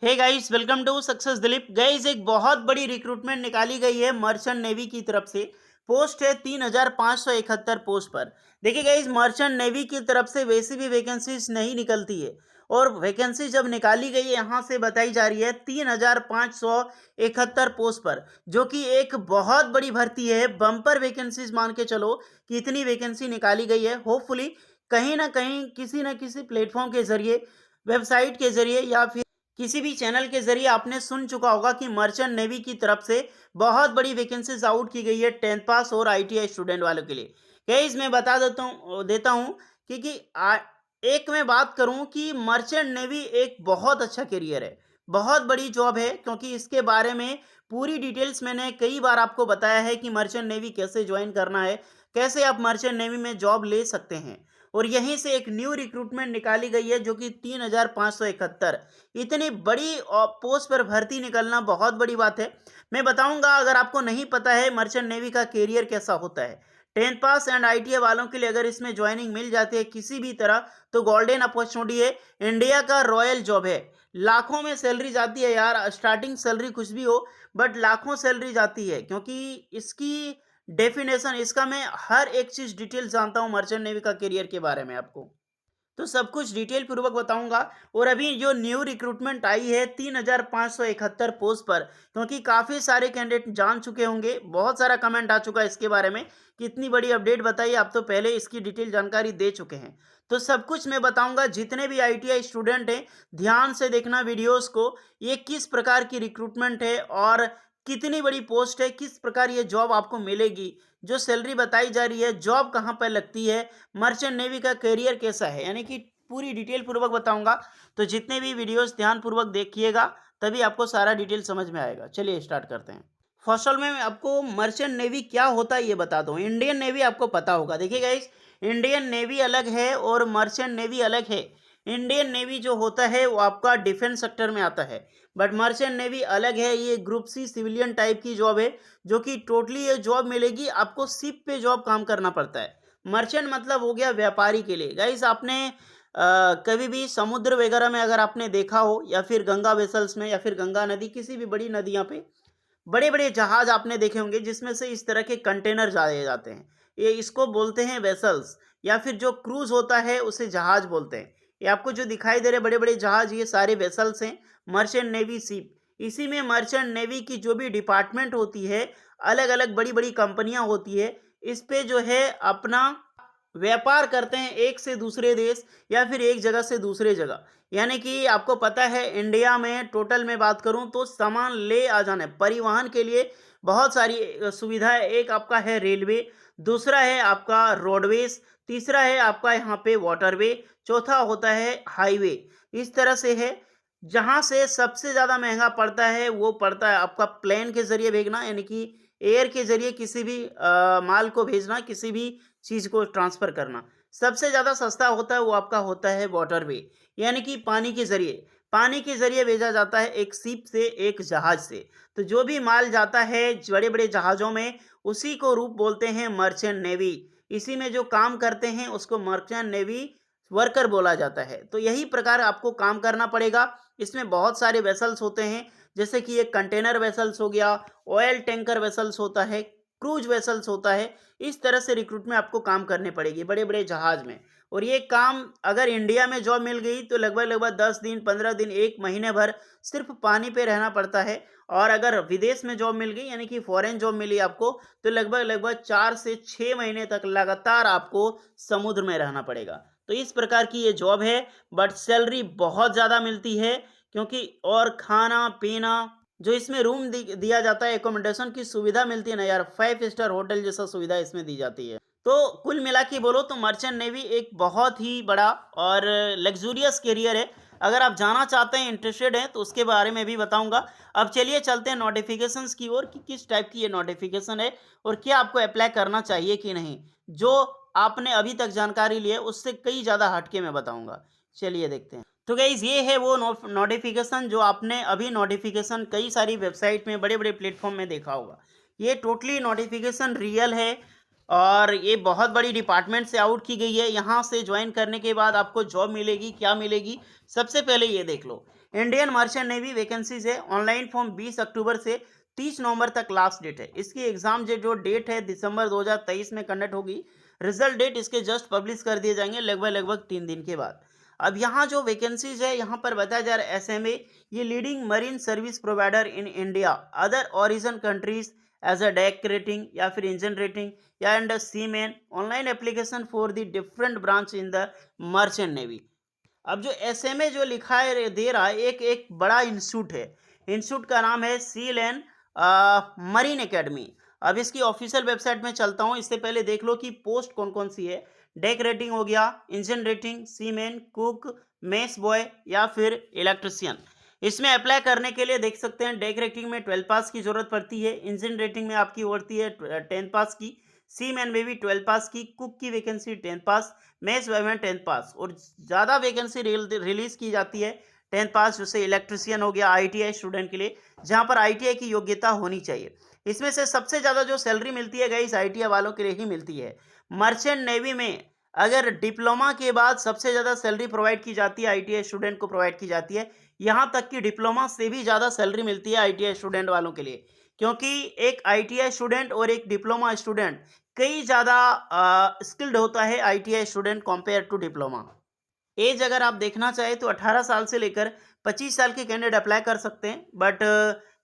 Hey guys, welcome to success Dilip. Guys, एक बहुत बड़ी रिक्रूटमेंट निकाली गई है मर्चेंट नेवी की तरफ से। पोस्ट है 3571 पोस्ट पर। देखिए गाइस, मर्चेंट नेवी की तरफ से वैसी भी वैकेंसीज नहीं निकलती है। और वैकेंसी जब निकाली गई है यहाँ से बताई जा रही है 3571 पोस्ट पर, जो कि एक बहुत बड़ी भर्ती है। बम्पर वैकेंसीज मान के चलो कि इतनी वैकेंसी निकाली गई है। होपफुली कहीं ना कहीं किसी न किसी प्लेटफॉर्म के जरिए, वेबसाइट के जरिए या फिर किसी भी चैनल के जरिए आपने सुन चुका होगा कि मर्चेंट नेवी की तरफ से बहुत बड़ी वैकेंसीज आउट की गई है 10th पास और आईटीआई स्टूडेंट वालों के लिए। गाइस, मैं बता देता हूं क्योंकि एक मैं बात करूं कि मर्चेंट नेवी एक बहुत अच्छा करियर है, बहुत बड़ी जॉब है। क्योंकि इसके बारे में पूरी डिटेल्स मैंने कई बार आपको बताया है कि मर्चेंट नेवी कैसे ज्वाइन करना है, कैसे आप मर्चेंट नेवी में जॉब ले सकते हैं। और यहीं से एक न्यू रिक्रूटमेंट निकाली गई है जो कि 3571। इतनी बड़ी पोस्ट पर भर्ती निकलना बहुत बड़ी बात है। मैं बताऊंगा, अगर आपको नहीं पता है मर्चेंट नेवी का कैरियर कैसा होता है। 10th पास एंड आईटीआई वालों के लिए अगर इसमें ज्वाइनिंग मिल जाती है किसी भी तरह, तो गोल्डन अपॉर्चुनिटी है। इंडिया का रॉयल जॉब है। लाखों में सैलरी जाती है यार, स्टार्टिंग सैलरी कुछ भी हो, बट लाखों सैलरी जाती है। क्योंकि इसकी डेफिनेशन, इसका मैं हर एक चीज डिटेल जानता हूँ मर्चेंट नेवी का कैरियर के बारे में आपको, तो सब कुछ डिटेल पूर्वक बताऊंगा। और अभी जो न्यू रिक्रूटमेंट आई है 3571 पोस्ट पर, क्योंकि काफ़ी सारे कैंडिडेट जान चुके होंगे, बहुत सारा कमेंट आ चुका है इसके बारे में कि इतनी बड़ी अपडेट बताइए। आप तो पहले इसकी डिटेल जानकारी दे चुके हैं, तो सब कुछ मैं बताऊंगा। जितने भी आईटीआई स्टूडेंट हैं, ध्यान से देखना वीडियोस को। ये किस प्रकार की रिक्रूटमेंट है और कितनी बड़ी पोस्ट है, किस प्रकार ये जॉब आपको मिलेगी, जो सैलरी बताई जा रही है, जॉब कहाँ पर लगती है, मर्चेंट नेवी का करियर कैसा है, यानी कि पूरी डिटेल पूर्वक बताऊंगा। तो जितने भी वीडियोस ध्यान पूर्वक देखिएगा, तभी आपको सारा डिटेल समझ में आएगा। चलिए स्टार्ट करते हैं। फर्स्ट ऑल में मैं आपको मर्चेंट नेवी क्या होता है ये बताता हूँ। इंडियन नेवी आपको पता होगा। देखिए गाइस, इंडियन नेवी अलग है और मर्चेंट नेवी अलग है। इंडियन नेवी जो होता है वो आपका डिफेंस सेक्टर में आता है, बट मर्चेंट नेवी अलग है। ये ग्रुप सी सिविलियन टाइप की जॉब है, जो कि टोटली ये जॉब मिलेगी आपको शिप पे जॉब काम करना पड़ता है। मर्चेंट मतलब हो गया व्यापारी के लिए। गाइस, आपने कभी भी समुद्र वगैरह में अगर आपने देखा हो, या फिर गंगा वेसल्स में, या फिर गंगा नदी, किसी भी बड़ी नदियां पे बड़े बड़े जहाज आपने देखे होंगे जिसमें से इस तरह के कंटेनर जाए जाते हैं। ये इसको बोलते हैं वेसल्स, या फिर जो क्रूज होता है उसे जहाज बोलते हैं। ये आपको जो दिखाई दे रहे बड़े बड़े जहाज, ये सारे वेसल्स हैं, मर्चेंट नेवी शिप। इसी में मर्चेंट नेवी की जो भी डिपार्टमेंट होती है, अलग अलग बड़ी बड़ी कंपनियां होती है, इस पे जो है अपना व्यापार करते हैं एक से दूसरे देश, या फिर एक जगह से दूसरे जगह। यानी कि आपको पता है इंडिया में टोटल में बात करूं तो सामान ले आ जाना है, परिवहन के लिए बहुत सारी सुविधा है। एक आपका है रेलवे, दूसरा है आपका रोडवेज, तीसरा है आपका यहाँ पे वाटरवे, चौथा होता है हाईवे। इस तरह से है। जहाँ से सबसे ज़्यादा महंगा पड़ता है वो पड़ता है आपका प्लेन के जरिए भेजना, यानी कि एयर के जरिए किसी भी माल को भेजना, किसी भी चीज़ को ट्रांसफ़र करना। सबसे ज़्यादा सस्ता होता है वो आपका होता है वाटरवे, यानी कि पानी के ज़रिए भेजा जाता है एक शिप से, एक जहाज से। तो जो भी माल जाता है बड़े-बड़े जहाज़ों में, उसी को रूप बोलते हैं मर्चेंट नेवी। इसी में जो काम करते हैं उसको मर्चेंट नेवी वर्कर बोला जाता है। तो यही प्रकार आपको काम करना पड़ेगा। इसमें बहुत सारे वेसल्स होते हैं, जैसे कि एक कंटेनर वेसल्स हो गया, ऑयल टैंकर वेसल्स होता है, क्रूज वेसल्स होता है। इस तरह से रिक्रूट में आपको काम करनी पड़ेगी बड़े-बड़े जहाज में। और ये काम अगर इंडिया में जॉब मिल गई तो लगभग-लगभग 10 दिन, 15 दिन, 1 महीने भर सिर्फ पानी पे रहना पड़ता है। और अगर विदेश में जॉब मिल गई, यानी कि फॉरेन जॉब मिली आपको, तो लगभग-लगभग 4 से 6 महीने तक लगातार आपको समुद्र में रहना पड़ेगा। तो इस प्रकार की ये जॉब है, बट सैलरी बहुत ज़्यादा मिलती है। क्योंकि और खाना-पीना, जो इसमें रूम दिया जाता है, एकोमोडेशन की सुविधा मिलती है ना यार, 5 स्टार होटल जैसा सुविधा इसमें दी जाती है। तो कुल मिला के बोलो तो मर्चेंट नेवी एक बहुत ही बड़ा और लग्जूरियस करियर है। अगर आप जाना चाहते हैं, इंटरेस्टेड हैं, तो उसके बारे में भी बताऊंगा। अब चलिए चलते हैं नोटिफिकेशंस की ओर कि किस टाइप की ये नोटिफिकेशन है और क्या आपको अप्लाई करना चाहिए कि नहीं। जो आपने अभी तक जानकारी ली है उससे कई ज़्यादा हटके मैं बताऊंगा। चलिए देखते हैं। तो गाइज़, ये है वो नोटिफिकेशन जो आपने अभी नोटिफिकेशन कई सारी वेबसाइट में, बड़े बड़े प्लेटफॉर्म में देखा होगा। ये टोटली नोटिफिकेशन रियल है और ये बहुत बड़ी डिपार्टमेंट से आउट की गई है। यहाँ से ज्वाइन करने के बाद आपको जॉब मिलेगी, क्या मिलेगी, सबसे पहले ये देख लो। इंडियन मर्चेंट नेवी वैकेंसीज है। ऑनलाइन फॉर्म 20 अक्टूबर से 30 नवंबर तक लास्ट डेट है। इसकी एग्जाम जो डेट है दिसंबर 2023 में कंडक्ट होगी। रिजल्ट डेट इसके जस्ट पब्लिश कर दिए जाएंगे लगभग 3 दिन के बाद। अब यहाँ जो वैकेंसीज है यहाँ पर बताया जा रहा है एसएमए, ये leading marine service provider in India other origin countries as a deck rating या फिर इंजन रेटिंग या and seamen online application for the different branch in the merchant navy. अब जो एसएमए जो लिखा है दे रहा है एक एक बड़ा इंस्टीट्यूट है। इंस्टीट्यूट का नाम है सील एंड मरीन एकेडमी। अब इसकी ऑफिशियल वेबसाइट में चलता हूँ, इससे पहले देख लो कि पोस्ट कौन कौन सी है। डेक रेटिंग हो गया, इंजन रेटिंग, सीमेन, कुक, मेस बॉय या फिर इलेक्ट्रिशियन। इसमें अप्लाई करने के लिए देख सकते हैं डेक रेटिंग में 12 पास की जरूरत पड़ती है, इंजन रेटिंग में आपकी होती है 10 पास की, सीमेन में भी 12 पास की, कुक की वैकेंसी 10 पास, मेस बॉय में 10 पास और ज़्यादा वैकेंसी रिलीज की जाती है 10 पास, जैसे इलेक्ट्रिशियन हो गया आईटीआई स्टूडेंट के लिए, जहां पर आईटीआई की योग्यता होनी चाहिए। इसमें से सबसे ज़्यादा जो सैलरी मिलती है गाइस आईटीआई वालों के लिए ही मिलती है। मर्चेंट नेवी में अगर डिप्लोमा के बाद सबसे ज़्यादा सैलरी प्रोवाइड की जाती है आईटीआई स्टूडेंट को प्रोवाइड की जाती है। यहाँ तक कि डिप्लोमा से भी ज़्यादा सैलरी मिलती है आईटीआई स्टूडेंट वालों के लिए, क्योंकि एक आईटीआई स्टूडेंट और एक डिप्लोमा स्टूडेंट कई ज़्यादा स्किल्ड होता है ITI student compare to diploma. As अगर आप देखना चाहें तो 18 साल से लेकर 25 साल के कैंडिडेट अप्लाई कर सकते हैं, बट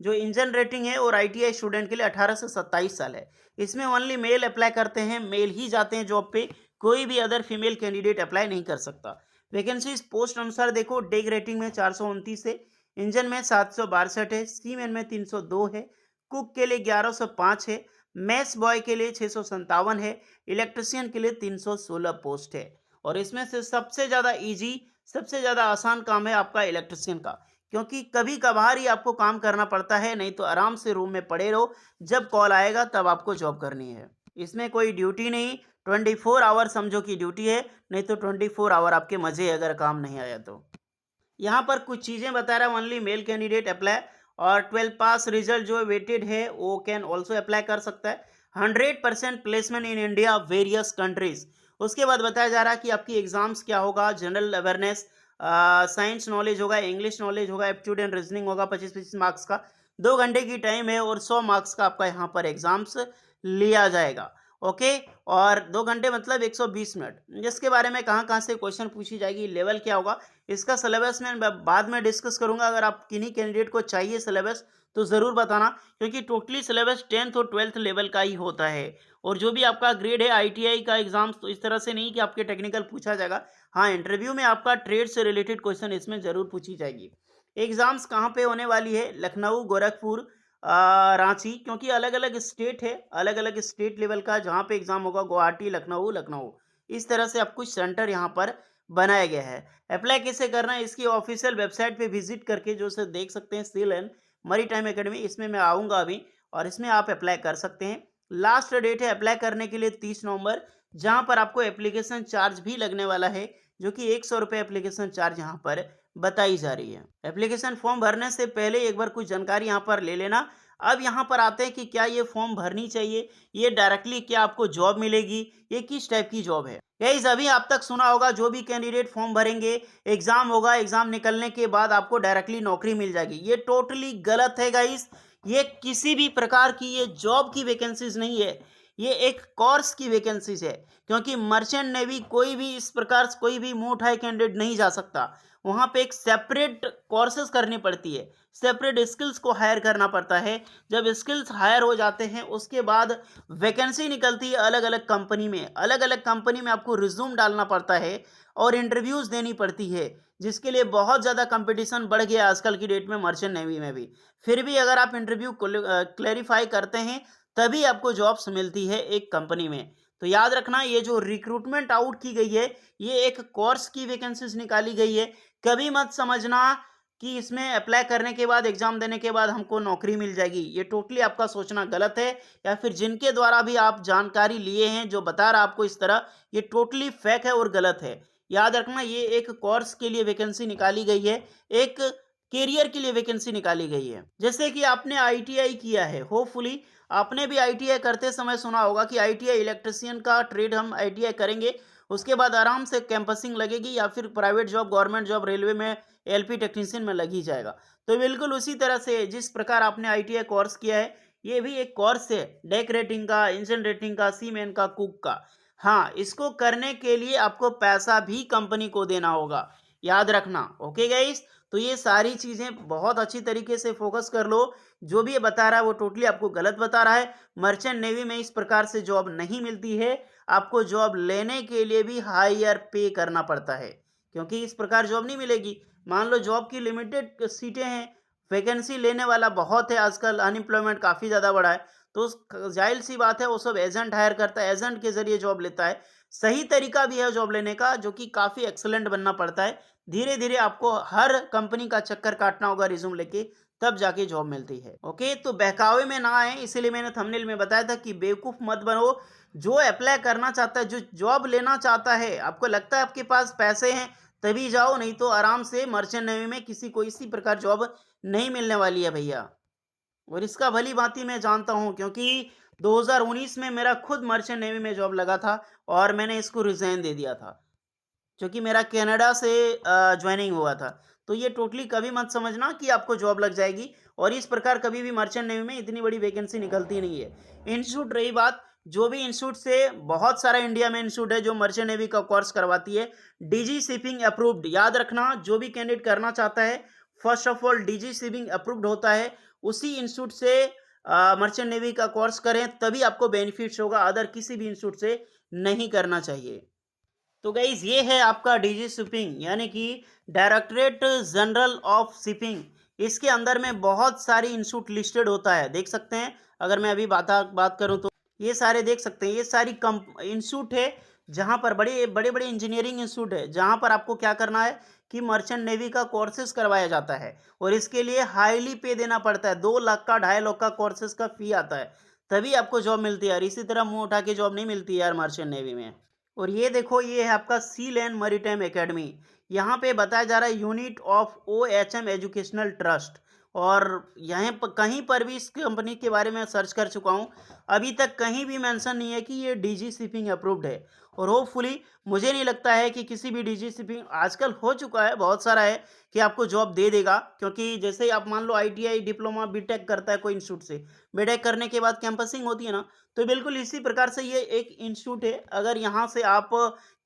जो इंजन रेटिंग है और आईटीआई स्टूडेंट के लिए 18 से 27 साल है। इसमें ओनली मेल अप्लाई करते हैं, मेल ही जाते हैं जॉब पे, कोई भी अदर फीमेल कैंडिडेट अप्लाई नहीं कर सकता। वैकेंसीज पोस्ट अनुसार देखो, डेक रेटिंग में 429 है, इंजन में 762 है, सीमेन में 302 है, कुक के लिए 1105 है, मैस बॉय के लिए 657 है, इलेक्ट्रिशियन के लिए 316 पोस्ट है। और इसमें से सबसे ज़्यादा इजी, सबसे ज़्यादा आसान काम है आपका इलेक्ट्रिशियन का, क्योंकि कभी कभार ही आपको काम करना पड़ता है, नहीं तो आराम से रूम में पड़े रहो, जब कॉल आएगा तब आपको जॉब करनी है। इसमें कोई ड्यूटी नहीं, 24 आवर समझो कि ड्यूटी है, नहीं तो 24 आवर आपके मज़े अगर काम नहीं आया तो। यहाँ पर कुछ चीज़ें बता रहा है, ओनली मेल कैंडिडेट अप्लाई, और 12 पास रिजल्ट जो वेटेड है वो कैन ऑल्सो अप्लाई कर सकता है। 100% placement in India various countries. उसके बाद बताया जा रहा है कि आपकी एग्जाम्स क्या होगा, जनरल अवेयरनेस, साइंस नॉलेज होगा, इंग्लिश नॉलेज होगा, एप्टीट्यूड एंड रीजनिंग होगा, 25-25 मार्क्स का, 2 घंटे की टाइम है और 100 मार्क्स का आपका यहाँ पर एग्जाम्स लिया जाएगा। ओके, और 2 घंटे मतलब 120 मिनट। जिसके बारे में कहाँ कहाँ से क्वेश्चन पूछी जाएगी, लेवल क्या होगा, इसका सिलेबस मैं बाद में डिस्कस करूंगा। अगर आप किन्हीं कैंडिडेट को चाहिए सिलेबस तो ज़रूर बताना, क्योंकि टोटली सिलेबस 10th और 12th लेवल का ही होता है। और जो भी आपका ग्रेड है आईटीआई का एग्जाम्स, तो इस तरह से नहीं कि आपके टेक्निकल पूछा जाएगा। हाँ, इंटरव्यू में आपका ट्रेड से रिलेटेड क्वेश्चन इसमें ज़रूर पूछी जाएगी। एग्जाम्स कहाँ पे होने वाली है, लखनऊ, गोरखपुर, रांची, क्योंकि अलग अलग स्टेट है, अलग अलग स्टेट लेवल का जहाँ पे एग्जाम होगा, गुवाहाटी, लखनऊ, लखनऊ, इस तरह से आपको सेंटर यहाँ पर बनाया गया है। अप्लाई कैसे करना है, इसकी ऑफिशियल वेबसाइट पे विजिट करके जो से देख सकते हैं, सील एंड मरी टाइम अकेडमी, इसमें मैं आऊँगा अभी और इसमें आप अप्लाई कर सकते हैं। लास्ट डेट है अप्लाई करने के लिए 30 नवंबर, जहाँ पर आपको एप्लीकेशन चार्ज भी लगने वाला है, जो कि 100 रुपये एप्लीकेशन चार्ज यहाँ पर बताई जा रही है। एप्लीकेशन फॉर्म भरने से पहले एक बार कुछ जानकारी यहाँ पर ले लेना। अब यहाँ पर आते हैं कि क्या ये फॉर्म भरनी चाहिए, ये डायरेक्टली क्या आपको जॉब मिलेगी, ये किस टाइप की जॉब है। गाइस अभी आप तक सुना होगा, जो भी कैंडिडेट फॉर्म भरेंगे, एग्जाम होगा, एग्जाम निकलने के बाद आपको डायरेक्टली नौकरी मिल जाएगी। ये टोटली गलत है गाइस। ये किसी भी प्रकार की ये जॉब की वैकेंसीज नहीं है, ये एक कोर्स की वैकेंसीज है। क्योंकि मर्चेंट नेवी कोई भी इस प्रकार से कोई भी मुंह उठाए कैंडिडेट नहीं जा सकता। वहाँ पे एक सेपरेट कोर्सेज करनी पड़ती है, सेपरेट स्किल्स को हायर करना पड़ता है। जब स्किल्स हायर हो जाते हैं उसके बाद वैकेंसी निकलती है अलग अलग कंपनी में, अलग अलग कंपनी में आपको रिज्यूम डालना पड़ता है और इंटरव्यूज़ देनी पड़ती है, जिसके लिए बहुत ज़्यादा कंपटीशन बढ़ गया आजकल की डेट में मर्चेंट नेवी में भी। फिर भी अगर आप इंटरव्यू क्लैरिफाई करते हैं तभी आपको जॉब्स मिलती है एक कंपनी में। तो याद रखना, ये जो रिक्रूटमेंट आउट की गई है, ये एक कोर्स की वैकेंसीज निकाली गई है। कभी मत समझना कि इसमें अप्लाई करने के बाद, एग्जाम देने के बाद हमको नौकरी मिल जाएगी। ये टोटली आपका सोचना गलत है, या फिर जिनके द्वारा भी आप जानकारी लिए हैं जो बता रहा आपको इस तरह, ये टोटली फेक है और गलत है। याद रखना, ये एक कोर्स के लिए वैकेंसी निकाली गई है, एक कैरियर के लिए वैकेंसी निकाली गई है। जैसे कि आपने आईटीआई किया है, होपफुली आपने भी आईटीआई करते समय सुना होगा कि आईटीआई इलेक्ट्रिशियन का ट्रेड हम आईटीआई करेंगे, उसके बाद आराम से कैंपसिंग लगेगी या फिर private job, government job, railway में एलपी टेक्नीशियन में लग ही जाएगा। तो बिल्कुल उसी तरह से जिस प्रकार आपने आईटीआई कोर्स किया है, ये भी एक कोर्स है डेक रेटिंग का, इंजन रेटिंग का, सीमैन का, कुक का। हाँ, इसको करने के लिए आपको पैसा भी कंपनी को देना होगा, याद रखना। ओके गाइस, तो ये सारी चीज़ें बहुत अच्छी तरीके से फोकस कर लो। जो भी ये बता रहा है वो टोटली आपको गलत बता रहा है। मर्चेंट नेवी में इस प्रकार से जॉब नहीं मिलती है। आपको जॉब लेने के लिए भी हायर पे करना पड़ता है, क्योंकि इस प्रकार जॉब नहीं मिलेगी। मान लो जॉब की लिमिटेड सीटें हैं, वैकेंसी लेने वाला बहुत है, आजकल अनएम्प्लॉयमेंट काफ़ी ज़्यादा बढ़ा है, तो जाहिर सी बात है वो सब एजेंट हायर करता है, एजेंट के ज़रिए जॉब लेता है। सही तरीका भी है जॉब लेने का, जो कि काफ़ी एक्सीलेंट बनना पड़ता है। धीरे-धीरे आपको हर कंपनी का चक्कर काटना होगा रिज़्यूम लेके, तब जाके जॉब मिलती है। ओके, तो बहकावे में ना आएँ, इसीलिए मैंने थंबनेल में बताया था कि बेवकूफ़ मत बनो। जो अप्लाई करना चाहता है, जो जॉब लेना चाहता है, आपको लगता है आपके पास पैसे हैं, तभी जाओ, नहीं तो आराम से मर्चेंट नेवी में किसी को इसी प्रकार जॉब नहीं मिलने वाली है भैया। और इसका भली-भाँति मैं जानता हूँ, क्योंकि 2019 में मेरा खुद मर्चेंट नेवी में जॉब लगा था और मैंने इसको रिज़ाइन दे दिया था। क्योंकि मेरा कनाडा से जॉइनिंग हुआ था। तो ये टोटली कभी मत समझना कि आपको जॉब लग जाएगी, और इस प्रकार कभी भी मर्चेंट नेवी में इतनी बड़ी वैकेंसी निकलती नहीं है। इंस्टीट्यूट रही बात, जो भी इंस्टीट्यूट से बहुत सारा इंडिया में इंस्टीट्यूट है जो मर्चेंट नेवी का कोर्स करवाती है, डीजी शिपिंग अप्रूव्ड। याद रखना, जो भी कैंडिडेट करना चाहता है, first of all DG shipping approved होता है, उसी इंस्टीट्यूट से मर्चेंट नेवी का कोर्स करें, तभी आपको बेनिफिट्स होगा, अदर किसी भी इंस्टीट्यूट से नहीं करना चाहिए। तो गाइज ये है आपका डीजी शिपिंग, यानी कि डायरेक्टरेट जनरल ऑफ शिपिंग। इसके अंदर में बहुत सारी इंस्टीट्यूट लिस्टेड होता है, देख सकते हैं। अगर मैं अभी बात करूं तो ये सारे देख सकते हैं, ये सारी इंस्टीट्यूट है जहां पर बड़े बड़े बड़े इंजीनियरिंग इंस्टीट्यूट है, जहां पर आपको क्या करना है कि मर्चेंट नेवी का कोर्सेज करवाया जाता है, और इसके लिए हाईली पे देना पड़ता है। 2 लाख का, 2.5 लाख का कोर्सेज का फी आता है, तभी आपको जॉब मिलती है यार। इसी तरह मुंह उठा के जॉब नहीं मिलती यार मर्चेंट नेवी में। और ये देखो, ये है आपका सी लैंड मैरीटाइम एकेडमी। यहाँ पे बताया जा रहा है unit of OHM educational trust. और यहाँ पर कहीं पर भी इस कंपनी के बारे में सर्च कर चुका हूँ, अभी तक कहीं भी मेंशन नहीं है कि ये डीजी शिपिंग अप्रूव्ड है। और होपफुली मुझे नहीं लगता है कि किसी भी डीजी शिपिंग, आजकल हो चुका है बहुत सारा है, कि आपको जॉब दे देगा। क्योंकि जैसे आप मान लो ITI डिप्लोमा बीटेक करता है कोई इंस्टीट्यूट से, बीटेक करने के बाद कैंपसिंग होती है ना, तो बिल्कुल इसी प्रकार से ये एक इंस्टीट्यूट है। अगर यहाँ से आप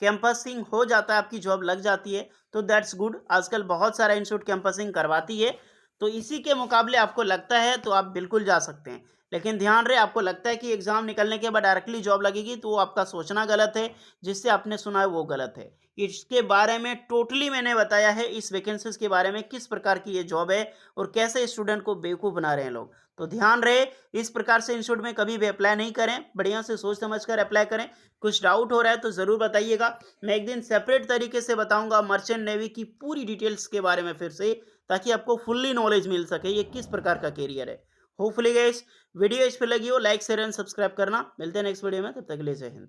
कैंपसिंग हो जाता है, आपकी जॉब लग जाती है, तो दैट्स गुड। आजकल बहुत सारा इंस्टीट्यूट कैंपसिंग करवाती है, तो इसी के मुकाबले आपको लगता है तो आप बिल्कुल जा सकते हैं। लेकिन ध्यान रहे, आपको लगता है कि एग्जाम निकलने के बाद डायरेक्टली जॉब लगेगी, तो वो आपका सोचना गलत है, जिससे आपने सुना है वो गलत है। इसके बारे में टोटली मैंने बताया है, इस वैकेंसीज के बारे में, किस प्रकार की ये जॉब है और कैसे स्टूडेंट को बेवकूफ़ बना रहे हैं लोग। तो ध्यान रहे, इस प्रकार से इंस्टीट्यूट में कभी भी अप्लाई नहीं करें, बढ़िया से सोच समझ कर अप्लाई करें। कुछ डाउट हो रहा है तो ज़रूर बताइएगा, मैं एक दिन सेपरेट तरीके से बताऊंगा मर्चेंट नेवी की पूरी डिटेल्स के बारे में फिर से, ताकि आपको फुल्ली नॉलेज मिल सके ये किस प्रकार का कैरियर है। होपफुली गाइस वीडियो इस पर लगी हो, लाइक शेयर एंड सब्सक्राइब करना। मिलते हैं नेक्स्ट वीडियो में, तब तक के लिए जय हिंद।